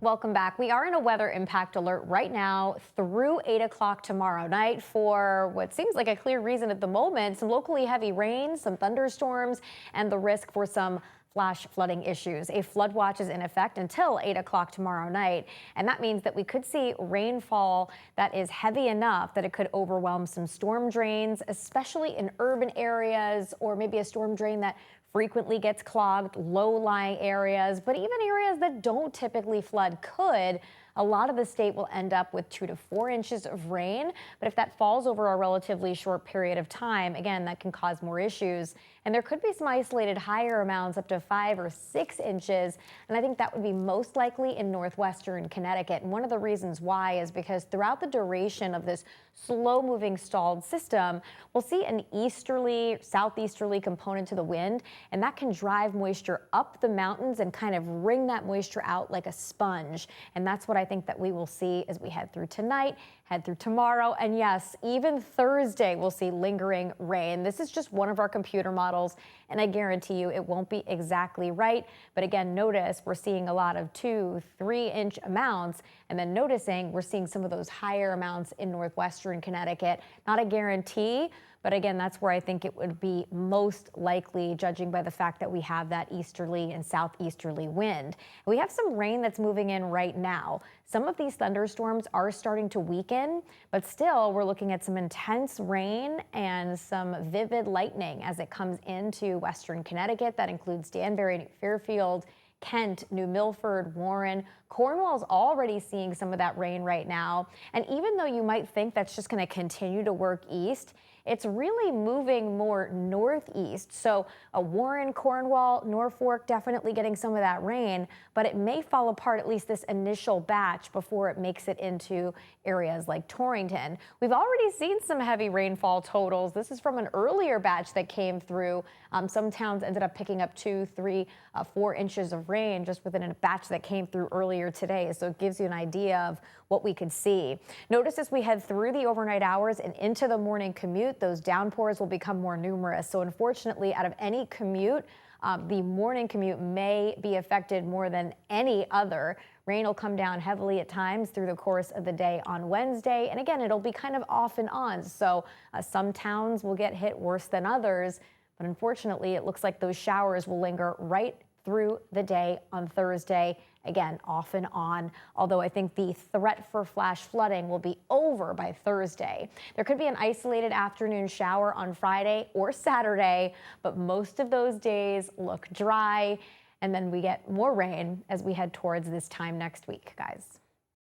Welcome back. We are in a weather impact alert right now through 8 o'clock tomorrow night for what seems like a clear reason at the moment. Some locally heavy rain, some thunderstorms, and the risk for some flash flooding issues. A flood watch is in effect until 8 o'clock tomorrow night. And that means that we could see rainfall that is heavy enough that it could overwhelm some storm drains, especially in urban areas, or maybe a storm drain that frequently gets clogged, low-lying areas, but even areas that don't typically flood could. A lot of the state will end up with 2 to 4 inches of rain, but if that falls over a relatively short period of time, again, that can cause more issues. And there could be some isolated higher amounts up to 5 or 6 inches, and I think that would be most likely in northwestern Connecticut. And one of the reasons why is because throughout the duration of this slow-moving stalled system, we'll see an easterly, southeasterly component to the wind, and that can drive moisture up the mountains and kind of wring that moisture out like a sponge. And that's what I think that we will see as we head through tonight, head through tomorrow, and yes, even Thursday we'll see lingering rain. This is just one of our computer models, and I guarantee you it won't be exactly right. But again, notice we're seeing a lot of 2, 3 inch amounts, and then noticing we're seeing some of those higher amounts in northwestern Connecticut. Not a guarantee, but again, that's where I think it would be most likely, judging by the fact that we have that easterly and southeasterly wind. We have some rain that's moving in right now. Some of these thunderstorms are starting to weaken, but still we're looking at some intense rain and some vivid lightning as it comes into western Connecticut. That includes Danbury, Fairfield, Kent, New Milford, Warren. Cornwall's already seeing some of that rain right now. And even though you might think that's just going to continue to work east, it's really moving more northeast. So Warren, Cornwall, Norfolk definitely getting some of that rain, but it may fall apart at least this initial batch before it makes it into areas like Torrington. We've already seen some heavy rainfall totals. This is from an earlier batch that came through. Some towns ended up picking up 2, 3, 4 inches of rain just within a batch that came through earlier today. So it gives you an idea of what we could see. Notice as we head through the overnight hours and into the morning commute, those downpours will become more numerous. So unfortunately, out of any commute, the morning commute may be affected more than any other. Rain will come down heavily at times through the course of the day on Wednesday. And again, it'll be kind of off and on. So some towns will get hit worse than others. But unfortunately, it looks like those showers will linger right through the day on Thursday. Again, off and on, although I think the threat for flash flooding will be over by Thursday. There could be an isolated afternoon shower on Friday or Saturday, but most of those days look dry, and then we get more rain as we head towards this time next week, guys.